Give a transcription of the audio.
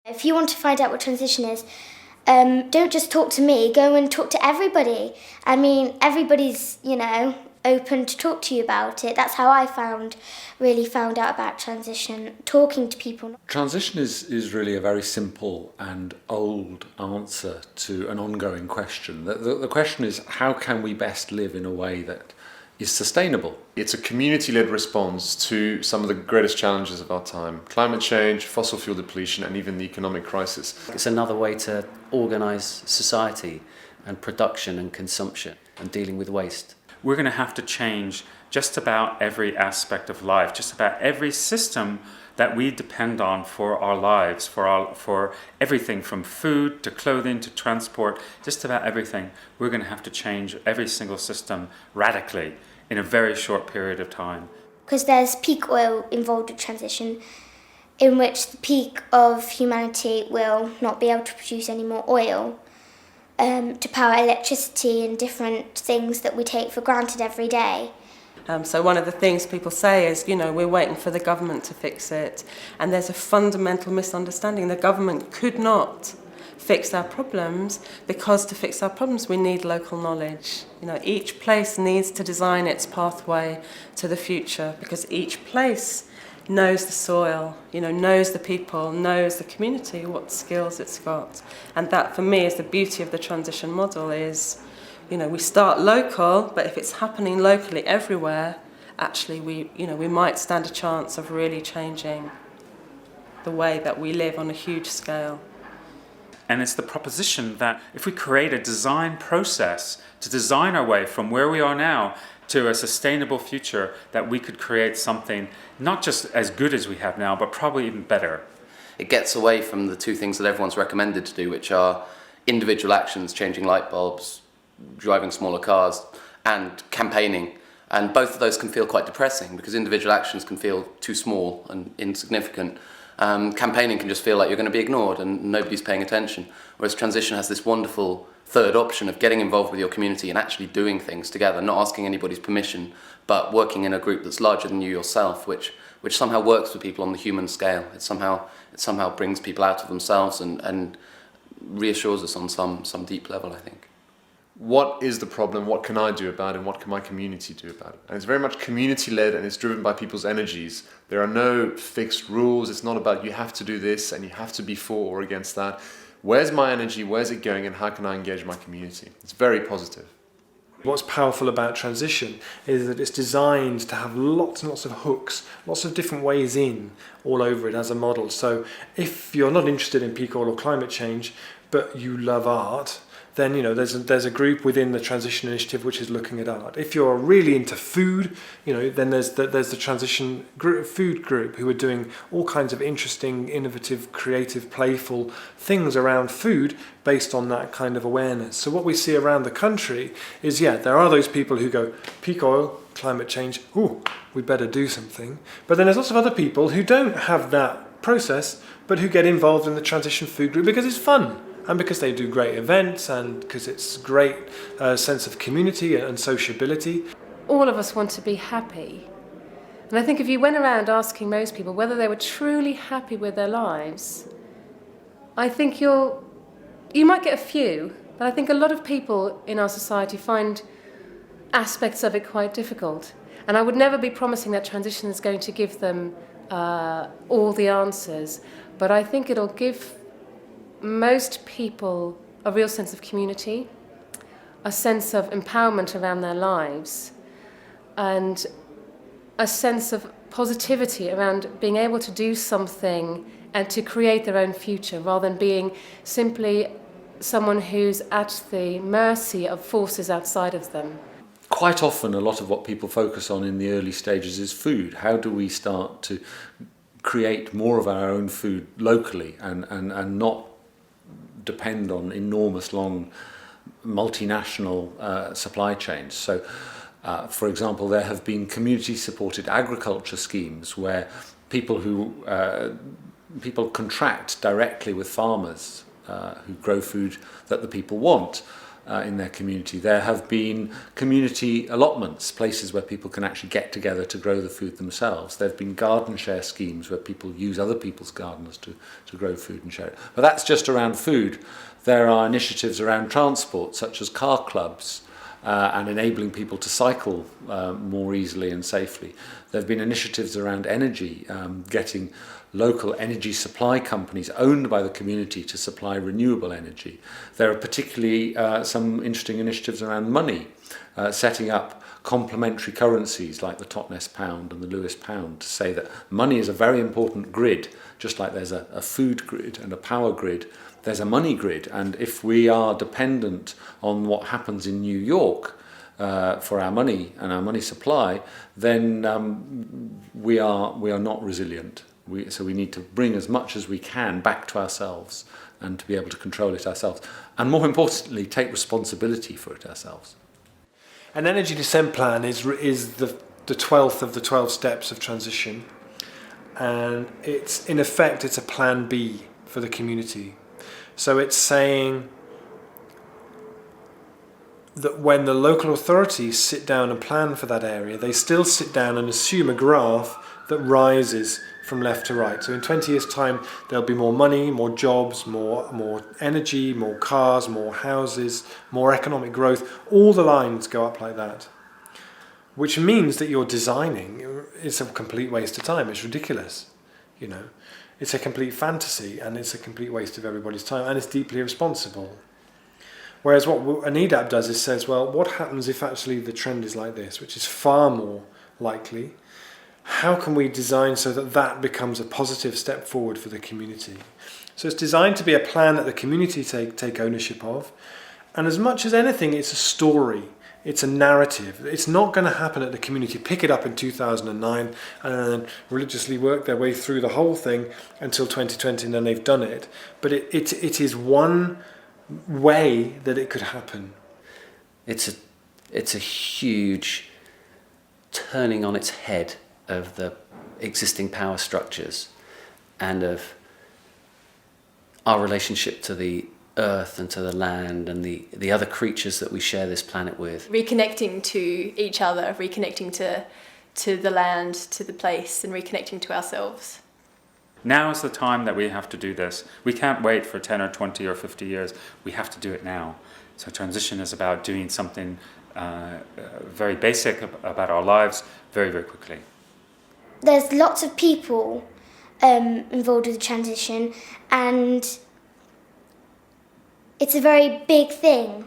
If you want to find out what transition is, don't just talk to me, go and talk to everybody. I mean, everybody's, open to talk to you about it. That's how I really found out about transition, talking to people. Transition is really a very simple and old answer to an ongoing question. The question is, how can we best live in a way that is sustainable? It's a community-led response to some of the greatest challenges of our time: climate change, fossil fuel depletion, and even the economic crisis. It's another way to organise society and production and consumption and dealing with waste. We're going to have to change just about every aspect of life, just about every system that we depend on for our lives, for everything from food to clothing to transport, just about everything. We're going to have to change every single system radically in a very short period of time. Because there's peak oil involved with transition, in which the peak of humanity will not be able to produce any more oil to power electricity and different things that we take for granted every day. So one of the things people say is, we're waiting for the government to fix it. And there's a fundamental misunderstanding. The government could not fix our problems, because to fix our problems we need local knowledge. Each place needs to design its pathway to the future, because each place knows the soil, knows the people, knows the community, what skills it's got. And that, for me, is the beauty of the transition model is, we start local, but if it's happening locally everywhere, actually we might stand a chance of really changing the way that we live on a huge scale. And it's the proposition that if we create a design process to design our way from where we are now to a sustainable future, that we could create something not just as good as we have now, but probably even better. It gets away from the two things that everyone's recommended to do, which are individual actions, changing light bulbs, driving smaller cars, and campaigning. And both of those can feel quite depressing, because individual actions can feel too small and insignificant. Campaigning can just feel like you're going to be ignored and nobody's paying attention. Whereas transition has this wonderful third option of getting involved with your community and actually doing things together, not asking anybody's permission, but working in a group that's larger than you yourself, which somehow works for people on the human scale. It somehow brings people out of themselves and reassures us on some deep level, I think. What is the problem? What can I do about it? And what can my community do about it? And it's very much community-led, and it's driven by people's energies. There are no fixed rules. It's not about you have to do this and you have to be for or against that. Where's my energy? Where's it going? And how can I engage my community? It's very positive. What's powerful about transition is that it's designed to have lots and lots of hooks, lots of different ways in all over it as a model. So if you're not interested in peak oil or climate change, but you love art, then there's a group within the Transition Initiative which is looking at art. If you're really into food, then there's the Transition Food Group, who are doing all kinds of interesting, innovative, creative, playful things around food based on that kind of awareness. So what we see around the country is, there are those people who go, peak oil, climate change, we better do something. But then there's lots of other people who don't have that process, but who get involved in the Transition Food Group because it's fun. And because they do great events, and because it's a great sense of community and sociability. All of us want to be happy. And I think if you went around asking most people whether they were truly happy with their lives, I think you might get a few, but I think a lot of people in our society find aspects of it quite difficult. And I would never be promising that transition is going to give them all the answers, but I think it'll give most people a real sense of community, a sense of empowerment around their lives, and a sense of positivity around being able to do something and to create their own future, rather than being simply someone who's at the mercy of forces outside of them. Quite often, a lot of what people focus on in the early stages is food. How do we start to create more of our own food locally and not depend on enormous long multinational supply chains? So, for example, there have been community-supported agriculture schemes where people contract directly with farmers who grow food that the people want. in their community. There have been community allotments, places where people can actually get together to grow the food themselves. There have been garden share schemes where people use other people's gardens to grow food and share it. But that's just around food. There are initiatives around transport, such as car clubs, and enabling people to cycle more easily and safely. There have been initiatives around energy, getting local energy supply companies owned by the community to supply renewable energy. There are particularly some interesting initiatives around money, setting up complementary currencies like the Totnes pound and the Lewis pound, to say that money is a very important grid, just like there's a food grid and a power grid. There's a money grid, and if we are dependent on what happens in New York for our money and our money supply, then we are not resilient. So we need to bring as much as we can back to ourselves and to be able to control it ourselves. And more importantly, take responsibility for it ourselves. An energy descent plan is the 12th of the 12 steps of transition. And in effect, it's a plan B for the community. So it's saying that when the local authorities sit down and plan for that area, they still sit down and assume a graph that rises from left to right. So in 20 years' time, there'll be more money, more jobs, more energy, more cars, more houses, more economic growth. All the lines go up like that, which means that you're designing is a complete waste of time. It's ridiculous, you know. It's a complete fantasy, and it's a complete waste of everybody's time, and it's deeply irresponsible. Whereas what an EDAP does is says, well, what happens if actually the trend is like this, which is far more likely? How can we design so that that becomes a positive step forward for the community? So it's designed to be a plan that the community take ownership of. And as much as anything, it's a story. It's a narrative. It's not going to happen at the community pick it up in 2009 and then religiously work their way through the whole thing until 2020 and then they've done it. But it is one way that it could happen. It's a huge turning on its head of the existing power structures and of our relationship to the earth and to the land and the other creatures that we share this planet with. Reconnecting to each other, reconnecting to the land, to the place, and reconnecting to ourselves. Now is the time that we have to do this. We can't wait for 10 or 20 or 50 years. We have to do it now. So transition is about doing something very basic about our lives very, very quickly. There's lots of people involved with the transition, and it's a very big thing.